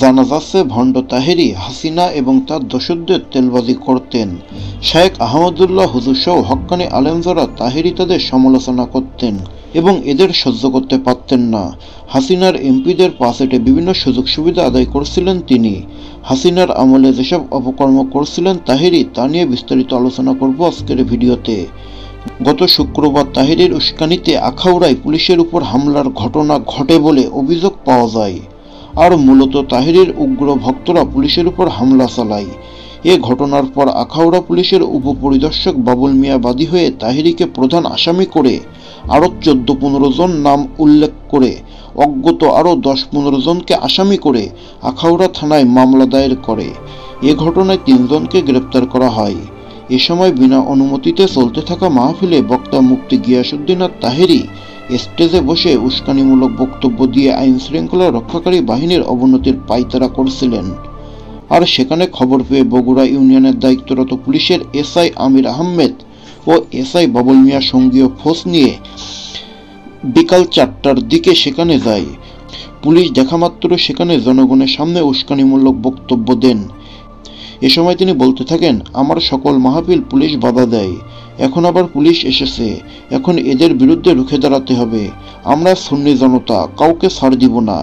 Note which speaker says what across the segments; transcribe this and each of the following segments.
Speaker 1: জানা যাচ্ছে ভণ্ড তাহেরি হাসিনা এবং তার দোসরদের তেলবাজি করতেন। শায়েখ আহমদুল্লাহ হুজুর সহ হক্কানি আলেম যারা তাহেরি তাদের সমালোচনা করতেন এবং এদের সহ্য করতে পারতেন না। হাসিনার এমপিদের পাশেটে বিভিন্ন সুযোগ সুবিধা আদায় করছিলেন তিনি। হাসিনার আমলে যেসব অপকর্ম করছিলেন তাহেরি তা নিয়ে বিস্তারিত আলোচনা করব আজকের ভিডিওতে। গত শুক্রবার তাহেরির উস্কানিতে আখাউড়ায় পুলিশের উপর হামলার ঘটনা ঘটে বলে অভিযোগ পাওয়া যায়। আর মূলত তাহেরির উগ্র ভক্তরা পুলিশের উপর হামলা চালায়। এ ঘটনার পর আখাউড়া পুলিশের উপপরিদর্শক বাবুল মিয়া বাদী হয়ে তাহেরিকে প্রধান আসামি করে আরও 14-15 জন নাম উল্লেখ করে অজ্ঞাত আরও 10-15 জনকে আসামি করে আখাউড়া থানায় মামলা দায়ের করে। এ ঘটনায় 3 জনকে গ্রেপ্তার করা হয়। এ সময় বিনা অনুমতিতে চলতে থাকা মাহফিলে বক্তা মুফতি গিয়াসউদ্দিন আর তাহেরি স্টেজে বসে উস্কানিমূলক বক্তব্য দিয়ে আইন শৃঙ্খলা রক্ষাকারী বাহিনীর অবনতির পায়তারা করছিলেন। আর সেখানে খবর পেয়ে বগুড়া ইউনিয়নের দায়িত্বরত পুলিশের এসআই আমির আহমেদ ও এসআই বাবুল মিয়া সঙ্গীয় ফোর্স নিয়ে বিকাল 4টার দিকে সেখানে যায়। পুলিশ দেখামাত্র সেখানে জনগণের সামনে উস্কানিমূলক বক্তব্য দেন। এ সময় তিনি বলতে থাকেন, আমার সকল মাহফিল পুলিশ বাধা দেয়, এখন আবার পুলিশ এসেছে, এখন এদের বিরুদ্ধে রুখে দাঁড়াতে হবে, আমরা সুন্নি জনতা, কাউকে ছাড় দিব না।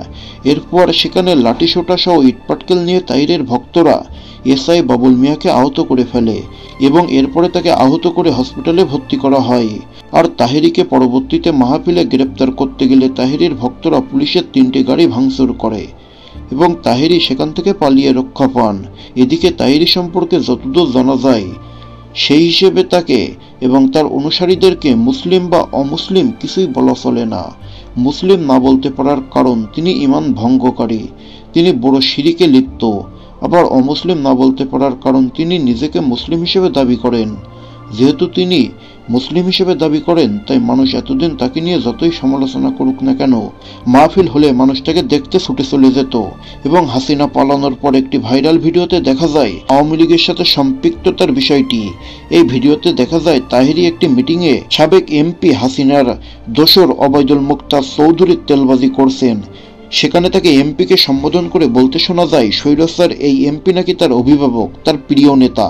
Speaker 1: এরপর সেখানে লাঠিসোঁটা সহ ইটপাটকেল নিয়ে তাহিরের ভক্তরা এসআই বাবুল মিয়াকে আহত করে ফেলে এবং এরপরে তাকে আহত করে হসপিটালে ভর্তি করা হয়। আর তাহেরিকে পরবর্তীতে মাহফিলে গ্রেপ্তার করতে গেলে তাহেরির ভক্তরা পুলিশের 3টি গাড়ি ভাঙচুর করে এবং তাহেরি সেখান থেকে পালিয়ে রক্ষা পান। এদিকে তাহেরি সম্পর্কে যতদূর জানা যায় সেই হিসেবে তাকে এবং তার অনুসারীদেরকে মুসলিম বা অমুসলিম কিছুই বলা চলে না। মুসলিম না বলতে পারার কারণ তিনি ঈমান ভঙ্গকারী, তিনি বড় শিরকে লিপ্ত। আবার অমুসলিম না বলতে পারার কারণ তিনি নিজেকে মুসলিম হিসেবে দাবি করেন। যেহেতু তিনি মুসলিম হিসেবে দাবি করেন তাই মানুষ এতদিন তাকে নিয়ে যতই সমালোচনা করুক না কেন, মাহফিল হলে মানুষটাকে দেখতে ছুটে চলে যেত। এবং হাসিনা পালানোর পর একটি ভাইরাল ভিডিওতে দেখা যায় আওয়ামী লীগের সাথে সম্পৃক্ততার বিষয়টি। এই ভিডিওতে দেখা যায় তাহেরি একটি মিটিংয়ে সাবেক এমপি হাসিনার দোসর ওবায়দুল মুক্তার চৌধুরীর তেলবাজি করছেন। সেখানে তাকে এমপিকে সম্বোধন করে বলতে শোনা যায় স্বৈরাচার এই এমপি নাকি তার অভিভাবক, তার প্রিয় নেতা।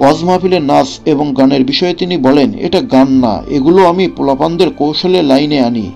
Speaker 1: ওয়াজ মাহফিলের নাচ এবং গানের বিষয়ে তিনি বলেন, এটা গান না, এগুলো আমি পোলাপানদের কৌশলে লাইনে আনি।